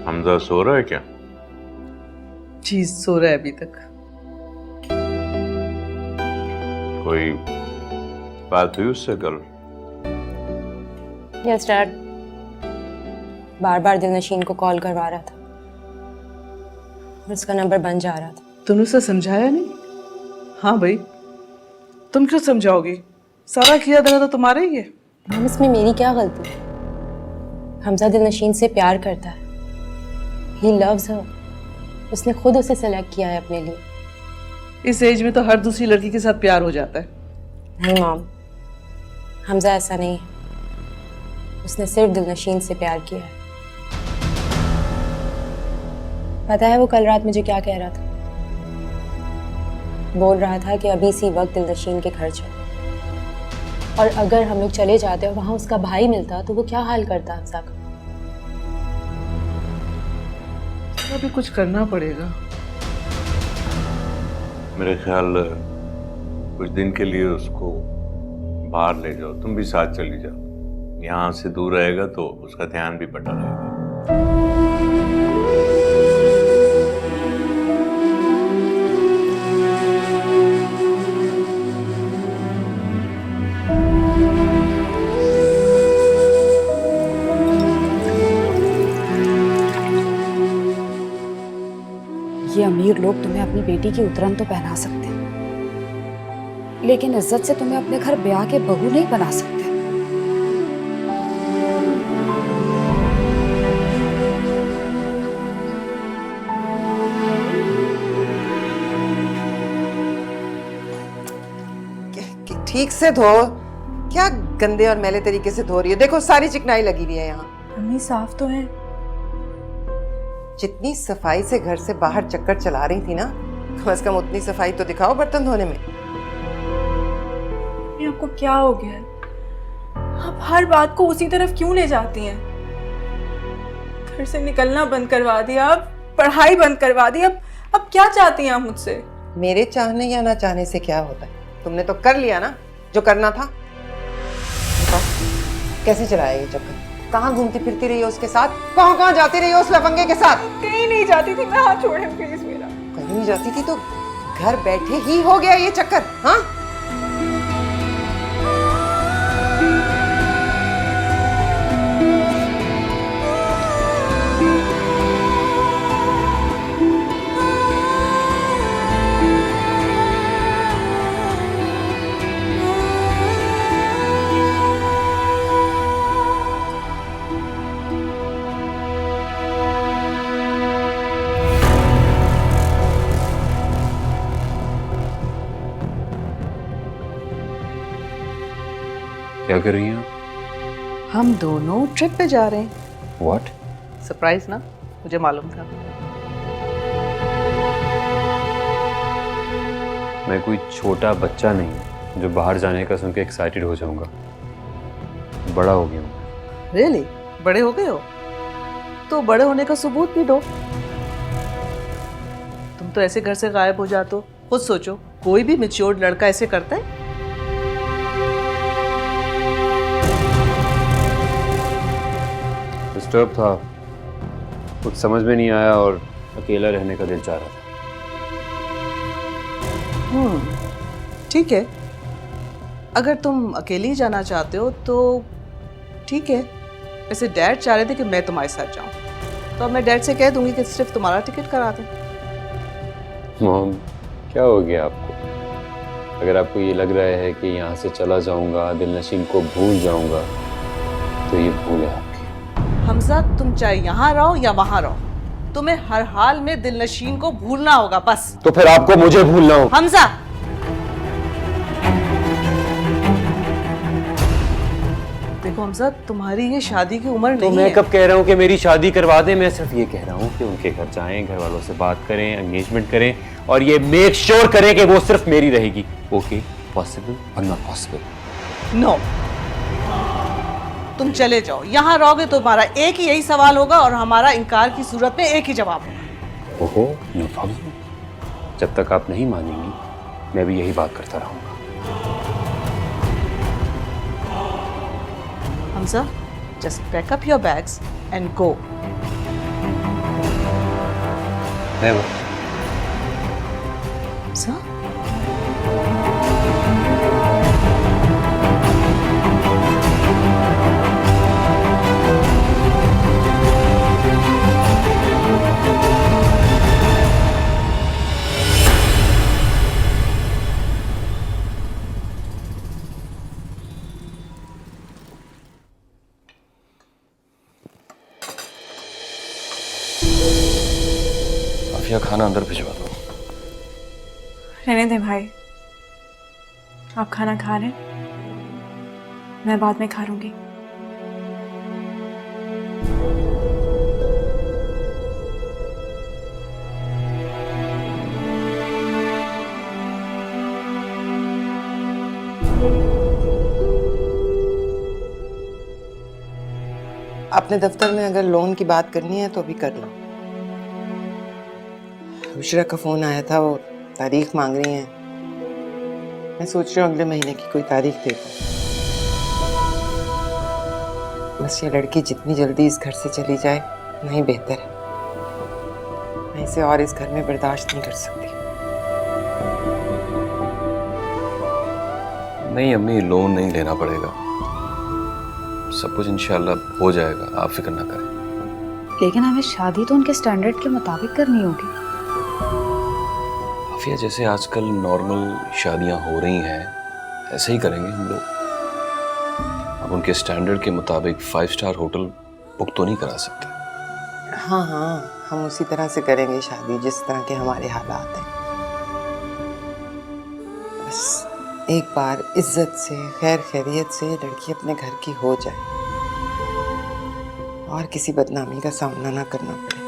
हमजा सो रहा है क्या? जी सो रहा है अभी तक। कोई बात हुई उससे कल? यस डैड, बार बार दिलनशीन को कॉल करवा रहा था, उसका नंबर बन जा रहा था। तुमने उसे समझाया नहीं? हाँ भाई, तुम क्यों समझाओगी? सारा किया धरा तो तुम्हारा ही है। मम, इसमें मेरी क्या गलती? हमजा दिलनशीन से प्यार करता है, ही लव्स हर, उसने खुद उसे सेलेक्ट किया है अपने लिए। इस एज में तो हर दूसरी लड़की के साथ प्यार हो जाता है। नहीं मॉम, हमजा ऐसा नहीं है, उसने सिर्फ दिलनशीन से प्यार किया है। पता है वो कल रात मुझे क्या कह रहा था? बोल रहा था कि अभी इसी वक्त दिलनशीन के घर चलो, और अगर हम लोग चले जाते और वहां उसका भाई मिलता तो वो क्या हाल करता हमजा का। अभी कुछ करना पड़ेगा। मेरे ख्याल कुछ दिन के लिए उसको बाहर ले जाओ, तुम भी साथ चली जाओ। यहाँ से दूर रहेगा तो उसका ध्यान भी बटा रहेगा। ये अमीर लोग तुम्हें अपनी बेटी की उतरन तो पहना सकते हैं, लेकिन इज्जत से तुम्हें अपने घर ब्याह के बहू नहीं बना सकते। ठीक से धो। क्या गंदे और मैले तरीके से धो रही है? देखो सारी चिकनाई लगी हुई है यहाँ। मम्मी साफ तो है। जितनी सफाई से घर से बाहर चक्कर चला रही थी ना, कम से कम उतनी सफाई तो दिखाओ बर्तन धोने में। मम्मी आपको क्या हो गया है? आप हर बात को उसी तरफ क्यों ले जाती हैं? घर से निकलना बंद करवा दिया, अब पढ़ाई बंद करवा दी, अब क्या चाहती हैं आप मुझसे? मेरे चाहने या ना चाहने से क्या होता है? तुमने तो कर लिया ना जो करना था। बताओ कैसे चलाया ये चक्कर? कहाँ घूमती फिरती रही हो उसके साथ? कहाँ जाती रही हो उस लफंगे के साथ? कहीं नहीं जाती थी मैं, हाथ छोड़े प्लीज मेरा। कहीं नहीं जाती थी तो घर बैठे ही हो गया ये चक्कर? हाँ, क्या कर रही हैं आप? हम दोनों ट्रिप पे जा रहे हैं। What? सरप्राइज ना, मुझे मालूम था। मैं कोई छोटा बच्चा नहीं जो बाहर जाने का सुन के एक्साइटेड हो जाऊंगा। बड़ा हो गया हूँ। रियली? बड़े हो गए हो? तो बड़े होने का सबूत भी दो। तुम तो ऐसे घर से गायब हो जाते हो। खुद सोचो, कोई भी मैच्योर्ड लड़का ऐसे करता है? डिस्टर्ब था, कुछ समझ में नहीं आया और अकेला रहने का दिल चाह रहा था। ठीक है, अगर तुम अकेले ही जाना चाहते हो तो ठीक है। वैसे डैड चाह रहे थे कि मैं तुम्हारे साथ जाऊं, तो अब मैं डैड से कह दूंगी कि सिर्फ तुम्हारा टिकट करा दें। मॉम, क्या हो गया आपको? अगर आपको ये लग रहा है कि यहाँ से चला जाऊंगा, दिलनशीन को भूल जाऊंगा, तो ये भूल है आपकी। हमजा, तुम चाहे यहाँ रहो या वहाँ रहो, तुम्हें हर हाल में दिलनशीन को भूलना होगा बस। तो फिर आपको मुझे भूलना होगा। हमजा, देखो हमजा, तुम्हारी ये शादी की उम्र तो नहीं मैं है। कब कह रहा हूँ कि मेरी शादी करवा दें? मैं सिर्फ ये कह रहा हूँ कि उनके घर जाएं, घर वालों से बात करें, एंगेजमेंट करें और ये मेक श्योर करें कि वो सिर्फ मेरी रहेगी। ओके, पॉसिबल और नॉट पॉसिबल? नो, तुम चले जाओ। यहाँ रहोगे तो हमारा एक ही यही सवाल होगा और हमारा इनकार की सूरत में एक ही जवाब होगा। ओहो, नो प्रॉब्लम। जब तक आप नहीं मानेंगी मैं भी यही बात करता रहूंगा। Hamza, just pack up your bags and go. Never. Sir Afia, खाना अंदर भिजवा दो। रहने दे भाई, आप खाना खा रहे हैं, मैं बाद में खा लूंगी। अपने दफ्तर में अगर लोन की बात करनी है तो अभी कर लो। बुशरा का फोन आया था, वो तारीख मांग रही हैं। मैं सोच रही हूँ अगले महीने की कोई तारीख दे दूँ। बस ये लड़की जितनी जल्दी इस घर से चली जाए नहीं बेहतर है। मैं इसे और इस घर में बर्दाश्त नहीं कर सकती। नहीं अम्मी, लोन नहीं लेना पड़ेगा, सब कुछ इंशाल्लाह हो जाएगा, आप फिक्र ना करें। लेकिन हमें शादी तो उनके स्टैंडर्ड के मुताबिक करनी होगी। आफिया, जैसे आजकल नॉर्मल शादियां हो रही हैं ऐसे ही करेंगे हम लोग। अब उनके स्टैंडर्ड के मुताबिक 5 स्टार होटल बुक तो नहीं करा सकते। हाँ हाँ, हम उसी तरह से करेंगे शादी जिस तरह के हमारे हालात हैं। बस एक बार इज्जत से, खैर खैरियत से लड़की अपने घर की हो जाए और किसी बदनामी का सामना ना करना पड़े।